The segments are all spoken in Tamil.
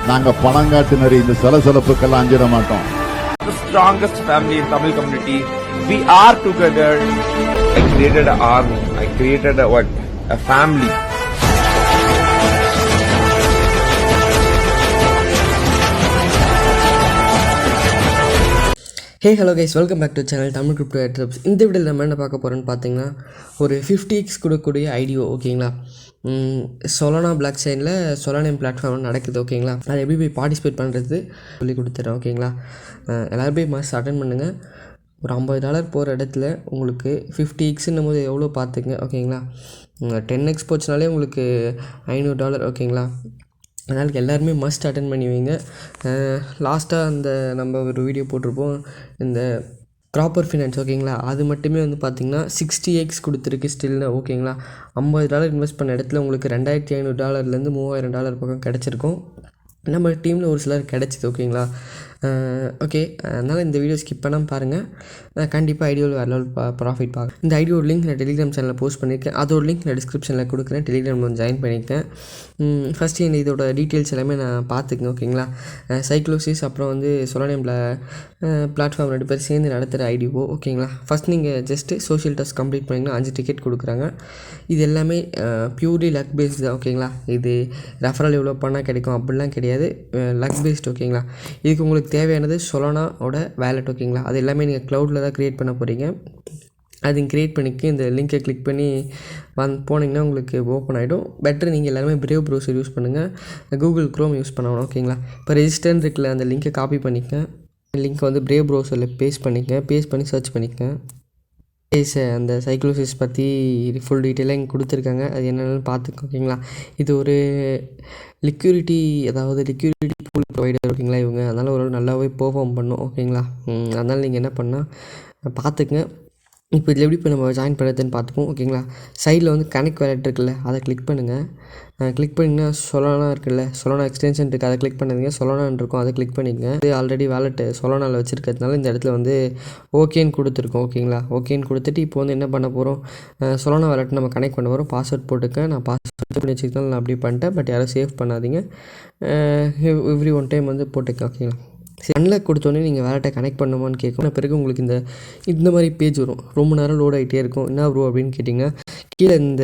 நாங்க பணங்காட்டு இந்த சலசலப்புக்கெல்லாம் அஞ்சிட மாட்டோம். The strongest family in Tamil community. We are together. I created an army. I created a family. Hey hello guys, welcome back to channel Tamil crypto airdrops. இந்த வீடியோவில் நம்ம என்ன பார்க்க போகிறோன்னு பார்த்தீங்கன்னா, ஒரு 50x கொடுக்கக்கூடிய ஐடியோ ஓகேங்களா. சொலானா பிளாக் செயினில் சொலானியம் பிளாட்ஃபார்ம் நடக்குது ஓகேங்களா. அதை எப்படி போய் பார்ட்டிசிபேட் பண்ணுறது சொல்லி கொடுத்துட்றேன் ஓகேங்களா. எல்லோரும் போய் மஸ்ட் அட்டன் பண்ணுங்கள். ஒரு $50 போகிற இடத்துல உங்களுக்கு 50xன்னும் போது எவ்வளோ பார்த்துங்க ஓகேங்களா. 10x போச்சுனாலே உங்களுக்கு $500 ஓகேங்களா. அதனால் எல்லாருமே மஸ்ட் அட்டன் பண்ணி வைங்க. லாஸ்ட்டாக அந்த நம்ம ஒரு வீடியோ போட்டிருப்போம், இந்த ப்ராப்பர் ஃபினான்ஸ் ஓகேங்களா. அது மட்டுமே வந்து பார்த்திங்கன்னா 60x கொடுத்துருக்கு ஸ்டில்னு ஓகேங்களா. $50 இன்வெஸ்ட் பண்ண இடத்துல உங்களுக்கு $2500 $3000 பக்கம் கிடச்சிருக்கும். நம்ம டீமில் ஒரு சிலர் கிடச்சிது ஓகேங்களா. ஓகே, அதனால் இந்த வீடியோ ஸ்கிப் பண்ணாமல் பாருங்கள். கண்டிப்பாக ஐடியோவில் வேறு லெவல் ப்ராஃபிட் பார்க்க. இந்த ஐடியோட லிங்க் நான் டெலிகிராம் சேனலில் போஸ்ட் பண்ணியிருக்கேன். அதோட லிங்க் நான் டிஸ்கிரிப்ஷனில் கொடுக்குறேன். டெலிகிராமில் வந்து ஜாயின் பண்ணியிருக்கேன். ஃபஸ்ட்டு இதோட டீட்டெயில்ஸ் எல்லாமே நான் பார்த்துக்கங்க ஓகேங்களா. சைக்ளோசிஸ் அப்புறம் வந்து சொலானியம் பிளாட்ஃபார்ம் 2 பேர் சேர்ந்து நடத்துகிற ஐடியோ ஓகேங்களா. ஃபஸ்ட் நீங்கள் ஜஸ்ட்டு சோஷியல் டெஸ்ட் கம்ப்ளீட் பண்ணிங்கன்னா 5 டிக்கெட் கொடுக்குறாங்க. இது எல்லாமே பியூர்லி லக் பேஸ்டு தான் ஓகேங்களா. இது ரெஃபரல் எவ்வளோ பண்ணால் கிடைக்கும் அப்படிலாம் கிடையாது, லக் பேஸ்ட் ஓகேங்களா. இதுக்கு உங்களுக்கு தேவையானது சொலானாவோட வேலெட் ஓகேங்களா. அது எல்லாமே நீங்கள் க்ளவுடில் தான் க்ரியேட் பண்ண போகிறீங்க. அது க்ரியேட் பண்ணிக்க இந்த லிங்கை கிளிக் பண்ணி போனீங்கன்னா உங்களுக்கு ஓப்பன் ஆகிடும். பெட்டர் நீங்கள் எல்லாருமே பிரேவ் ப்ரௌசர் யூஸ் பண்ணுங்கள், கூகுள் க்ரோம் யூஸ் பண்ணணும் ஓகேங்களா. இப்போ ரெஜிஸ்டர்னு இருக்குல்ல, அந்த லிங்கை காப்பி பண்ணிக்க, லிங்க்கை வந்து பிரேவ் ப்ரௌசரில் பேஸ்ட் பண்ணி சர்ச் பண்ணிக்க. அந்த சைக்ளோசிஸ் பற்றி ஃபுல் டீட்டெயிலாக இங்கே கொடுத்துருக்காங்க, அது என்னென்னு பார்த்துக்க ஓகேங்களா. இது ஒரு லிக்யூரிட்டி பூல் ப்ரொவைடர் ஓகேங்களா இவங்க. அதனால் ஒரு நல்லாவே பெர்ஃபார்ம் பண்ணும் ஓகேங்களா. அதனால் நீங்கள் என்ன பண்ணால் பார்த்துக்குங்க. இப்போ இதில் எப்படி இப்போ நம்ம ஜாயின் பண்ணுறதுன்னு பார்த்துப்போம் ஓகேங்களா. சைடில் வந்து கனெக்ட் வேலெட் இருக்குல்ல, அதை கிளிக் பண்ணுங்கள். கிளிக் பண்ணிங்கன்னா சொலானா இருக்குல்ல, சொலானா எக்ஸ்டென்ஷன் இருக்குது, அதை கிளிக் பண்ணுங்க. சொலானான்னு இருக்கும், அதை கிளிக் பண்ணிக்கங்க. இது ஆல்ரெடி வேலெட்டு சொலானாவில் வச்சுருக்கிறதுனால இந்த இடத்துல வந்து ஓகேன்னு கொடுத்துருக்கோம் ஓகேங்களா. ஓகேன்னு கொடுத்துட்டு இப்போ வந்து என்ன பண்ண போகிறோம், சொலானா வேலெட் நம்ம கனெக்ட் பண்ண போகிறோம். பாஸ்வேர்ட் போட்டுக்க, நான் பாஸ்வேர்ட் பண்ணி வச்சுக்கிட்டாலும் நான் அப்படி பண்ணிட்டேன். பட் யாரும் சேவ் பண்ணாதீங்க, எவ்ரி ஒன் டைம் வந்து போட்டுக்க ஓகேங்களா. அன்லாக் கொடுத்தோன்னே நீங்கள் வேலெட்டை கனெக்ட் பண்ணுமான்னு கேட்கும். பிறகு உங்களுக்கு இந்த மாதிரி பேஜ் வரும், ரொம்ப நேரம் லோட் ஆகிட்டே இருக்கும். என்ன ப்ரோ அப்படின்னு கேட்டிங்கன்னா, கீழே இந்த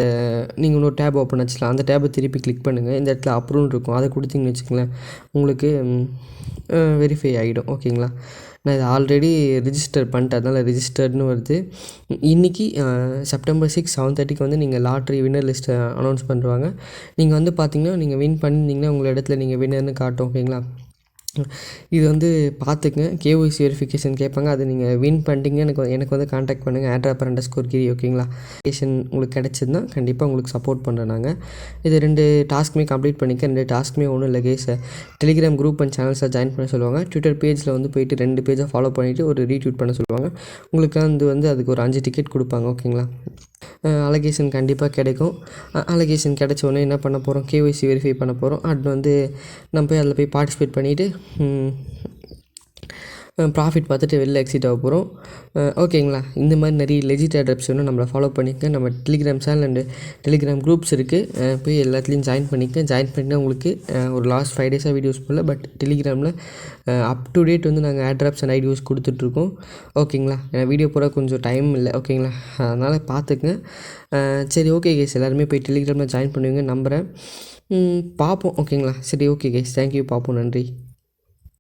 நீங்கள் இன்னொரு டேப் ஓப்பன் வச்சுக்கலாம், அந்த டேப்பை திருப்பி கிளிக் பண்ணுங்கள். இந்த இடத்துல அப்ரூவ்னு இருக்கும், அதை கொடுத்தீங்கன்னு வச்சுக்கங்களேன், உங்களுக்கு வெரிஃபை ஆகிடும் ஓகேங்களா. நான் இதை ஆல்ரெடி ரிஜிஸ்டர் பண்ணிட்டேன், அதனால் ரிஜிஸ்டர்னு வருது. இன்றைக்கி செப்டம்பர் 6 7:30 வந்து நீங்கள் லாட்ரி வின்னர் லிஸ்ட்டை அனௌன்ஸ் பண்ணுவாங்க. நீங்கள் வந்து பார்த்தீங்கன்னா, நீங்கள் வின் பண்ணியிருந்தீங்கன்னா உங்கள் இடத்துல நீங்கள் வின்னர்னு காட்டும் ஓகேங்களா. இது வந்து பார்த்துக்குங்க. கேஒய்சி வெரிஃபிகேஷன் கேட்பாங்க, அது நீங்கள் வின் பண்ணிட்டீங்க எனக்கு வந்து கான்டாக்ட் பண்ணுங்கள், airdrop_கிரி ஓகேங்களா. உங்களுக்கு கிடச்சதுன்னா கண்டிப்பாக உங்களுக்கு சப்போர்ட் பண்ணுறேன் நாங்கள். இது 2 டாஸ்க்குமே கம்ப்ளீட் பண்ணிக்க. 2 டாஸ்க்குமே ஒன்றும் இல்லை கேஸ், டெலிகிராம் குரூப் அண்ட் சேனல்ஸை ஜாயின் பண்ண சொல்லுவாங்க. ட்விட்டர் பேஜில் வந்து போயிட்டு 2 பேஜை ஃபாலோ பண்ணிவிட்டு ஒரு ரீட்வீட் பண்ண சொல்லுவாங்க. உங்களுக்கு வந்து அதுக்கு ஒரு 5 டிக்கெட் கொடுப்பாங்க ஓகேங்களா. அலகேஷன் கண்டிப்பாக கிடைக்கும். அலகேஷன் கிடைச்ச உடனே என்ன பண்ண போகிறோம், கேஒய்சி வெரிஃபை பண்ண போகிறோம். அது வந்து நம்ம போய் அதில் போய் பார்ட்டிசிபேட் பண்ணிவிட்டு ப்ராஃபிட் பார்த்துட்டு வெளில எக்ஸிட் ஆக போகிறோம் ஓகேங்களா. இந்த மாதிரி நிறைய லெஜிட் ஏர்ட்ராப்ஸ் வேணும், நம்மளை ஃபாலோ பண்ணிக்க. நம்ம Telegram channel and Telegram groups இருக்குது, போய் எல்லாத்துலேயும் ஜாயின் பண்ணிங்கன்னா உங்களுக்கு ஒரு லாஸ்ட் 5 டேஸாக வீடியோஸ் போடல, பட் டெலிகிராமில் அப் டு டேட் வந்து நாங்கள் ஏர்ட்ராப்ஸ் அண்ட் ஐடியோஸ் கொடுத்துட்ருக்கோம் ஓகேங்களா. வீடியோ போட கொஞ்சம் டைம் இல்லை ஓகேங்களா, அதனால் பார்த்துக்குங்க. சரி ஓகே கைஸ், எல்லாருமே போய் டெலிகிராமில் ஜாயின் பண்ணுவீங்க நம்புகிறேன். பார்ப்போம் ஓகேங்களா. சரி ஓகே கைஸ், தேங்க்யூ, பார்ப்போம், நன்றி.